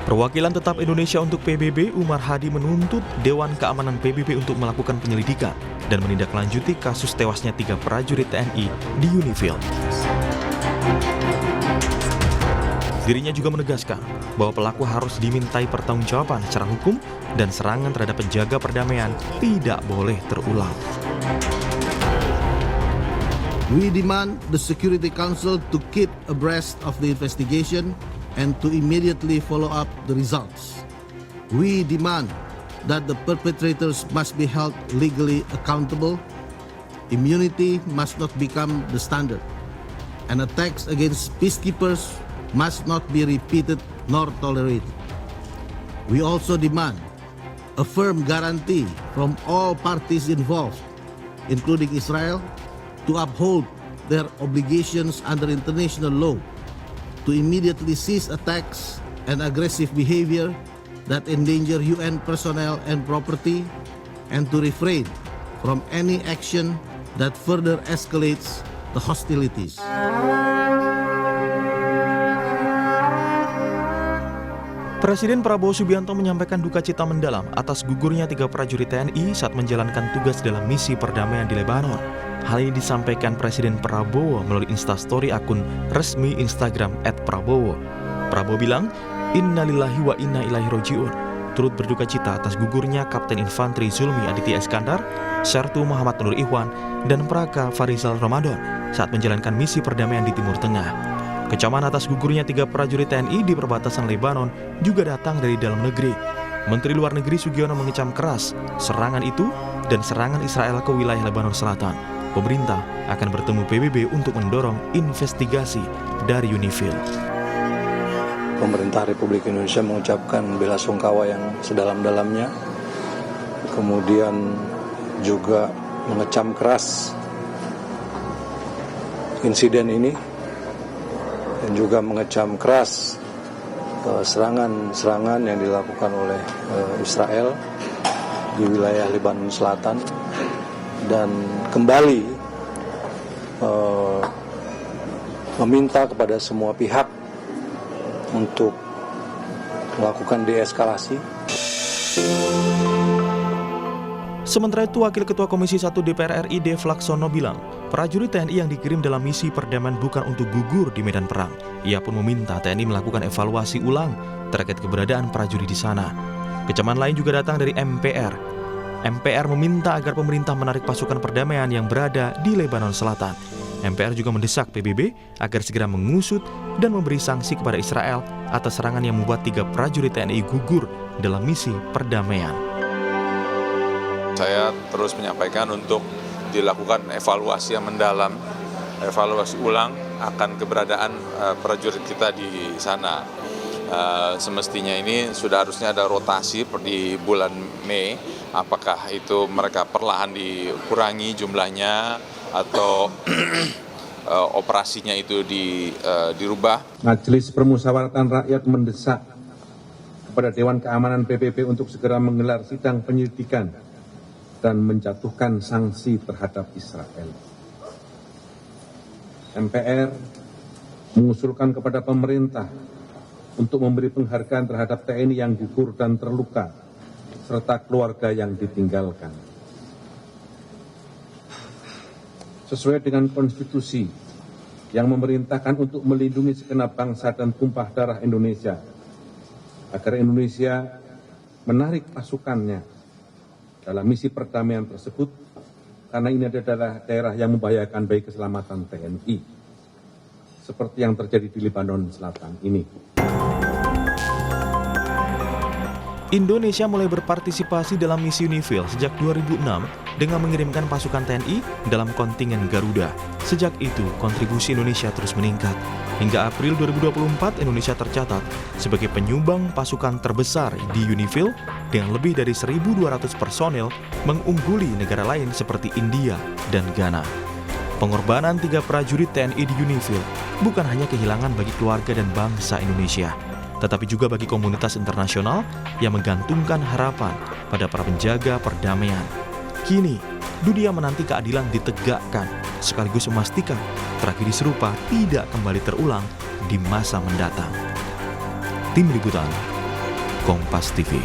Perwakilan tetap Indonesia untuk PBB Umar Hadi menuntut Dewan Keamanan PBB untuk melakukan penyelidikan dan menindaklanjuti kasus tewasnya 3 prajurit TNI di UNIFIL. Dirinya juga menegaskan bahwa pelaku harus dimintai pertanggungjawaban secara hukum dan serangan terhadap penjaga perdamaian tidak boleh terulang. We demand the Security Council to keep abreast of the investigation and to immediately follow up the results. We demand that the perpetrators must be held legally accountable. Immunity must not become the standard, and attacks against peacekeepers must not be repeated nor tolerated. We also demand a firm guarantee from all parties involved, including Israel, to uphold their obligations under international law, to immediately cease attacks and aggressive behavior that endanger UN personnel and property, and to refrain from any action that further escalates the hostilities. Presiden Prabowo Subianto menyampaikan duka cita mendalam atas gugurnya 3 prajurit TNI saat menjalankan tugas dalam misi perdamaian di Lebanon. Hal ini disampaikan Presiden Prabowo melalui instastory akun resmi Instagram @prabowo. Prabowo bilang, "Innalillahi wa inna ilaihi roji'un." Turut berduka cita atas gugurnya Kapten Infanteri Zulmi Aditya Iskandar, Sertu Muhammad Nur Ikhwan, dan Praka Farizal Ramadan saat menjalankan misi perdamaian di Timur Tengah. Kecaman atas gugurnya 3 prajurit TNI di perbatasan Lebanon juga datang dari dalam negeri. Menteri Luar Negeri Sugiono mengecam keras serangan itu dan serangan Israel ke wilayah Lebanon Selatan. Pemerintah akan bertemu PBB untuk mendorong investigasi dari UNIFIL. Pemerintah Republik Indonesia mengucapkan bela sungkawa yang sedalam-dalamnya, kemudian juga mengecam keras insiden ini, dan juga mengecam keras serangan-serangan yang dilakukan oleh Israel di wilayah Lebanon Selatan, dan kembali meminta kepada semua pihak untuk melakukan deeskalasi. Sementara itu, Wakil Ketua Komisi 1 DPR RI Dev Laksono bilang, prajurit TNI yang dikirim dalam misi perdamaian bukan untuk gugur di medan perang. Ia pun meminta TNI melakukan evaluasi ulang terkait keberadaan prajurit di sana. Kecaman lain juga datang dari MPR. MPR meminta agar pemerintah menarik pasukan perdamaian yang berada di Lebanon Selatan. MPR juga mendesak PBB agar segera mengusut dan memberi sanksi kepada Israel atas serangan yang membuat 3 prajurit TNI gugur dalam misi perdamaian. Saya terus menyampaikan untuk dilakukan evaluasi yang mendalam, evaluasi ulang akan keberadaan prajurit kita di sana. Semestinya ini sudah harusnya ada rotasi di bulan Mei, apakah itu mereka perlahan dikurangi jumlahnya atau operasinya itu dirubah. Majelis Permusyawaratan Rakyat mendesak kepada Dewan Keamanan PBB untuk segera menggelar sidang penyelidikan dan menjatuhkan sanksi terhadap Israel. MPR mengusulkan kepada pemerintah untuk memberi penghargaan terhadap TNI yang gugur dan terluka, serta keluarga yang ditinggalkan. Sesuai dengan konstitusi yang memerintahkan untuk melindungi segenap bangsa dan tumpah darah Indonesia, agar Indonesia menarik pasukannya dalam misi perdamaian tersebut, karena ini adalah daerah yang membahayakan bagi keselamatan TNI, seperti yang terjadi di Lebanon Selatan ini. Indonesia mulai berpartisipasi dalam misi UNIFIL sejak 2006 dengan mengirimkan pasukan TNI dalam kontingen Garuda. Sejak itu, kontribusi Indonesia terus meningkat. Hingga April 2024, Indonesia tercatat sebagai penyumbang pasukan terbesar di UNIFIL dengan lebih dari 1.200 personel, mengungguli negara lain seperti India dan Ghana. Pengorbanan 3 prajurit TNI di UNIFIL bukan hanya kehilangan bagi keluarga dan bangsa Indonesia, tetapi juga bagi komunitas internasional yang menggantungkan harapan pada para penjaga perdamaian. Kini, dunia menanti keadilan ditegakkan, sekaligus memastikan tragedi serupa tidak kembali terulang di masa mendatang. Tim Liputan, Kompas TV.